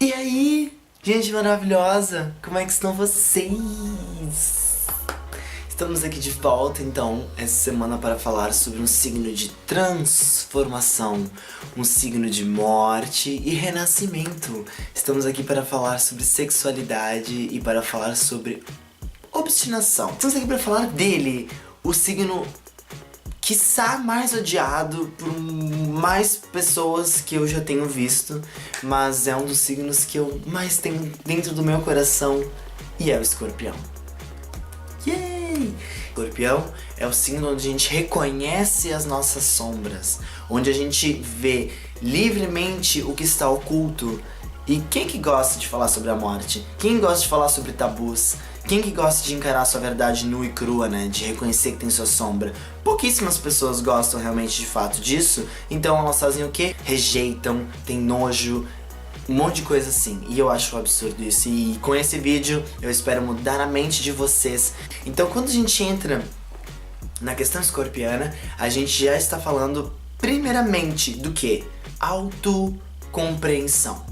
E aí, gente maravilhosa, como é que estão vocês? Estamos aqui de volta, então, essa semana para falar sobre um signo de transformação, um signo de morte e renascimento. Estamos aqui para falar sobre sexualidade e para falar sobre obstinação. Estamos aqui para falar dele, o signo quiçá mais odiado por mais pessoas que eu já tenho visto, mas é um dos signos que eu mais tenho dentro do meu coração, e é o Escorpião. Yay! Escorpião é o signo onde a gente reconhece as nossas sombras, onde a gente vê livremente o que está oculto. E quem que gosta de falar sobre a morte? Quem gosta de falar sobre tabus? Quem que gosta de encarar sua verdade nua e crua, né? De reconhecer que tem sua sombra? Pouquíssimas pessoas gostam realmente de fato disso, então elas fazem o quê? Rejeitam, tem nojo, um monte de coisa assim. E eu acho um absurdo isso. E com esse vídeo eu espero mudar a mente de vocês. Então quando a gente entra na questão escorpiana, a gente já está falando primeiramente do que? Autocompreensão.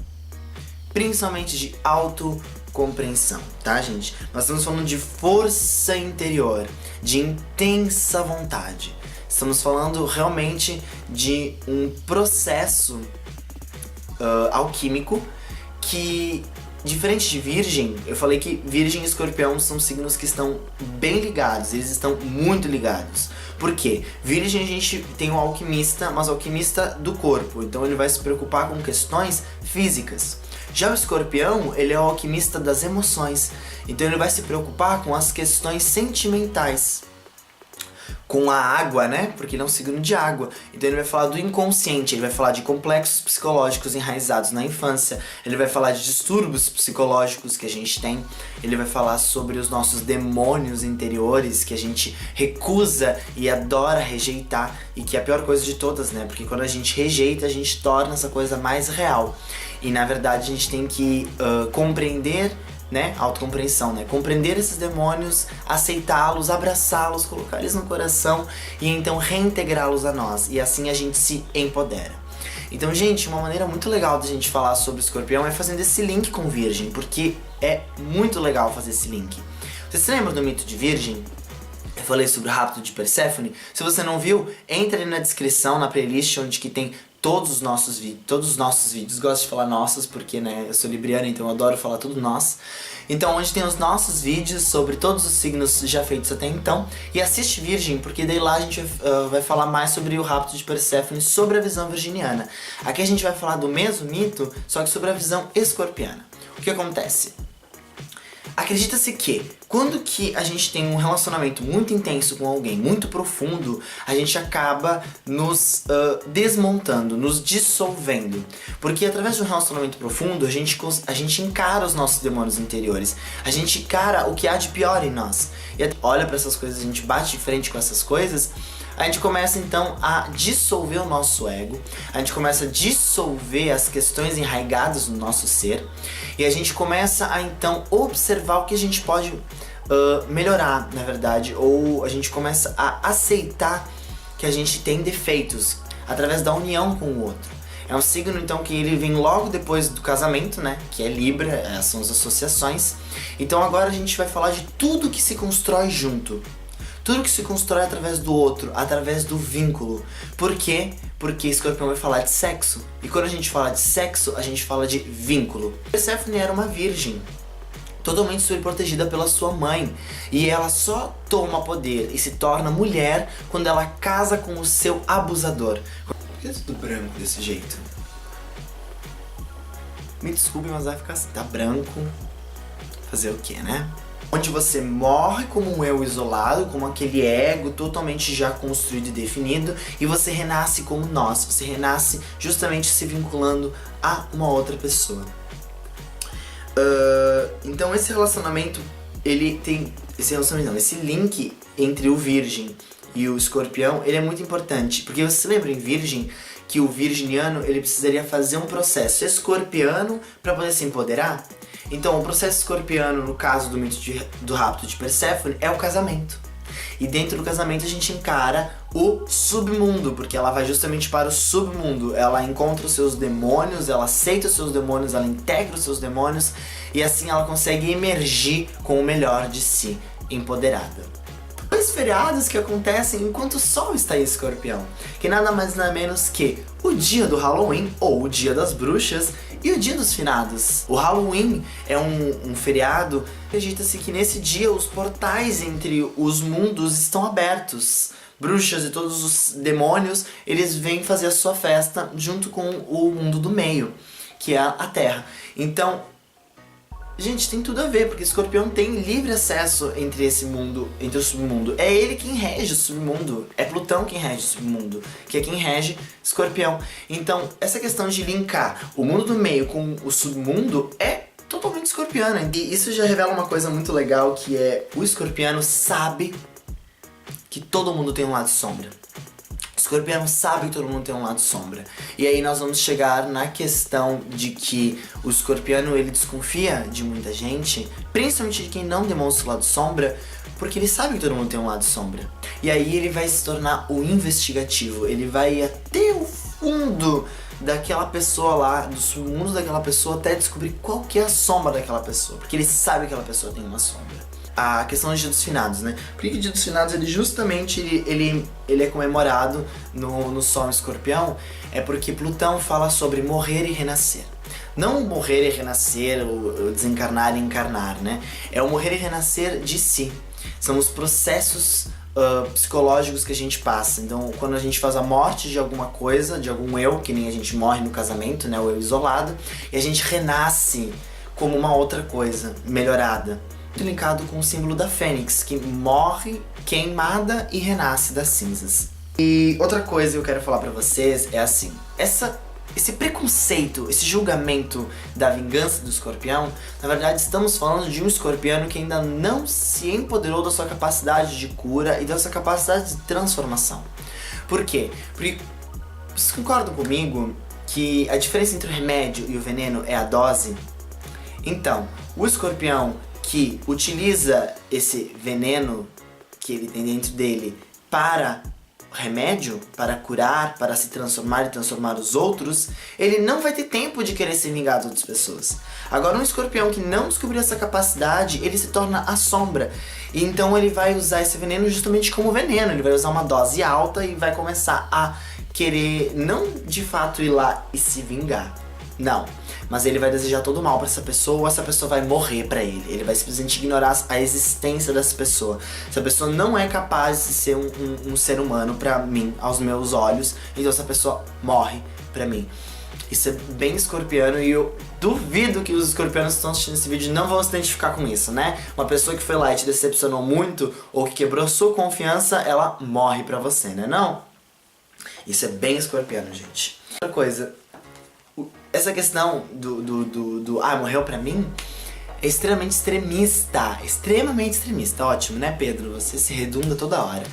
Principalmente de autocompreensão, tá, gente? Nós estamos falando de força interior, de intensa vontade. Estamos falando realmente de um processo alquímico que, diferente de Virgem, eu falei que Virgem e Escorpião são signos que estão bem ligados, eles estão muito ligados. Por quê? Virgem a gente tem um alquimista, mas alquimista do corpo, então ele vai se preocupar com questões físicas. Já o Escorpião, ele é o alquimista das emoções, então ele vai se preocupar com as questões sentimentais. Com a água, né? Porque ele é um signo de água. Então ele vai falar do inconsciente, ele vai falar de complexos psicológicos enraizados na infância, ele vai falar de distúrbios psicológicos que a gente tem, ele vai falar sobre os nossos demônios interiores que a gente recusa e adora rejeitar, e que é a pior coisa de todas, né? Porque quando a gente rejeita, a gente torna essa coisa mais real. E na verdade a gente tem que compreender, né, autocompreensão, né, compreender esses demônios, aceitá-los, abraçá-los, colocar eles no coração e então reintegrá-los a nós, e assim a gente se empodera. Então, gente, uma maneira muito legal da gente falar sobre o Escorpião é fazendo esse link com Virgem, porque é muito legal fazer esse link. Você se lembra do mito de Virgem? Eu falei sobre o rapto de Perséfone. Se você não viu, entra ali na descrição, na playlist, onde que tem todos os nossos vídeos. Gosto de falar nossos porque, né, eu sou libriana, então eu adoro falar tudo nós. Então, onde tem os nossos vídeos sobre todos os signos já feitos até então. E assiste Virgem, porque daí lá a gente vai falar mais sobre o rapto de Perséfone, sobre a visão virginiana. Aqui a gente vai falar do mesmo mito, só que sobre a visão escorpiana. O que acontece? Acredita-se que quando que a gente tem um relacionamento muito intenso com alguém, muito profundo, a gente acaba nos desmontando, nos dissolvendo. Porque através de um relacionamento profundo, a gente encara os nossos demônios interiores. A gente encara o que há de pior em nós. E olha para essas coisas, a gente bate de frente com essas coisas, a gente começa então a dissolver o nosso ego, a gente começa a dissolver as questões enraigadas no nosso ser, e a gente começa a então observar o que a gente pode melhorar, na verdade, ou a gente começa a aceitar que a gente tem defeitos através da união com o outro. É um signo então que ele vem logo depois do casamento, né, que é Libra, essas são as associações. Então agora a gente vai falar de tudo que se constrói junto. Tudo que se constrói através do outro, através do vínculo. Por quê? Porque Escorpião vai falar de sexo. E quando a gente fala de sexo, a gente fala de vínculo. Perséfone era uma virgem, totalmente superprotegida pela sua mãe. E ela só toma poder e se torna mulher quando ela casa com o seu abusador. Por que é tudo branco desse jeito? Me desculpe, mas vai ficar assim. Tá branco. Fazer o quê, né? Onde você morre como um eu isolado, como aquele ego totalmente já construído e definido, e você renasce como nós, você renasce justamente se vinculando a uma outra pessoa. Então esse relacionamento, ele tem... esse link entre o Virgem e o Escorpião, ele é muito importante, porque você se lembra em Virgem que o virginiano, ele precisaria fazer um processo escorpiano para poder se empoderar? Então, o processo escorpiano, no caso do mito do rapto de Perséfone, é o casamento. E dentro do casamento a gente encara o submundo, porque ela vai justamente para o submundo. Ela encontra os seus demônios, ela aceita os seus demônios, ela integra os seus demônios e assim ela consegue emergir com o melhor de si, empoderada. Dois feriados que acontecem enquanto o Sol está em Escorpião, que nada mais nada menos que o dia do Halloween, ou o dia das bruxas, e o dia dos finados. O Halloween é um feriado, acredita-se que nesse dia os portais entre os mundos estão abertos. Bruxas e todos os demônios, eles vêm fazer a sua festa junto com o mundo do meio, que é a Terra. Então, gente, tem tudo a ver, porque Escorpião tem livre acesso entre esse mundo, entre o submundo. É ele quem rege o submundo, é Plutão quem rege o submundo, que é quem rege Escorpião. Então, essa questão de linkar o mundo do meio com o submundo é totalmente escorpiana. E isso já revela uma coisa muito legal, que é o escorpiano sabe que todo mundo tem um lado sombra. O escorpiano sabe que todo mundo tem um lado sombra. E aí nós vamos chegar na questão de que o escorpiano, ele desconfia de muita gente, principalmente de quem não demonstra o lado sombra, porque ele sabe que todo mundo tem um lado sombra. E aí ele vai se tornar o investigativo, ele vai até o fundo daquela pessoa lá, do submundo daquela pessoa, até descobrir qual que é a sombra daquela pessoa, porque ele sabe que aquela pessoa tem uma sombra. A questão do Dia dos Finados, né? Porque o Dia dos Finados, ele justamente, ele é comemorado no Sol em Escorpião, é porque Plutão fala sobre morrer e renascer. Não morrer e renascer, ou desencarnar e encarnar, né? É o morrer e renascer de si. São os processos psicológicos que a gente passa. Então, quando a gente faz a morte de alguma coisa, de algum eu, que nem a gente morre no casamento, né? O eu isolado, e a gente renasce como uma outra coisa, melhorada. Linkado com o símbolo da Fênix, que morre queimada e renasce das cinzas. E outra coisa que eu quero falar pra vocês é assim, esse preconceito, esse julgamento da vingança do escorpião, na verdade estamos falando de um escorpiano que ainda não se empoderou da sua capacidade de cura e da sua capacidade de transformação. Por quê? Porque vocês concordam comigo que a diferença entre o remédio e o veneno é a dose? Então, o escorpião que utiliza esse veneno que ele tem dentro dele para remédio, para curar, para se transformar e transformar os outros, ele não vai ter tempo de querer se vingar das outras pessoas. Agora, um escorpião que não descobriu essa capacidade, ele se torna a sombra. E então ele vai usar esse veneno justamente como veneno, ele vai usar uma dose alta e vai começar a querer, não de fato ir lá e se vingar, não. Mas ele vai desejar todo o mal pra essa pessoa, ou essa pessoa vai morrer pra ele. Ele vai simplesmente ignorar a existência dessa pessoa. Essa pessoa não é capaz de ser um ser humano pra mim, aos meus olhos. Então essa pessoa morre pra mim. Isso é bem escorpiano e eu duvido que os escorpianos que estão assistindo esse vídeo não vão se identificar com isso, né? Uma pessoa que foi lá e te decepcionou muito, ou que quebrou sua confiança, ela morre pra você, né não? Isso é bem escorpiano, gente. Outra coisa, essa questão morreu pra mim é extremamente extremista, ótimo, né Pedro? Você se redunda toda hora.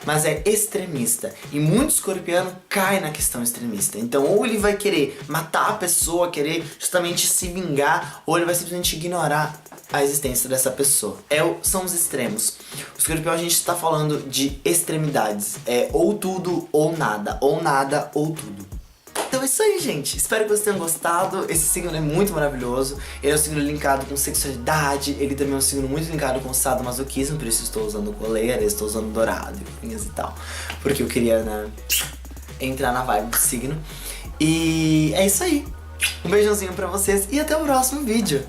Mas é extremista, e muito escorpiano cai na questão extremista. Então ou ele vai querer matar a pessoa, querer justamente se vingar, ou ele vai simplesmente ignorar a existência dessa pessoa. São os extremos. O escorpião, a gente está falando de extremidades, é ou tudo ou nada ou tudo. Então é isso aí, gente. Espero que vocês tenham gostado. Esse signo é muito maravilhoso. Ele é um signo linkado com sexualidade. Ele também é um signo muito linkado com sadomasoquismo. Por isso estou usando coleira, estou usando dourado, unhas e tal. Porque eu queria, né, entrar na vibe do signo. E é isso aí. Um beijãozinho pra vocês e até o próximo vídeo.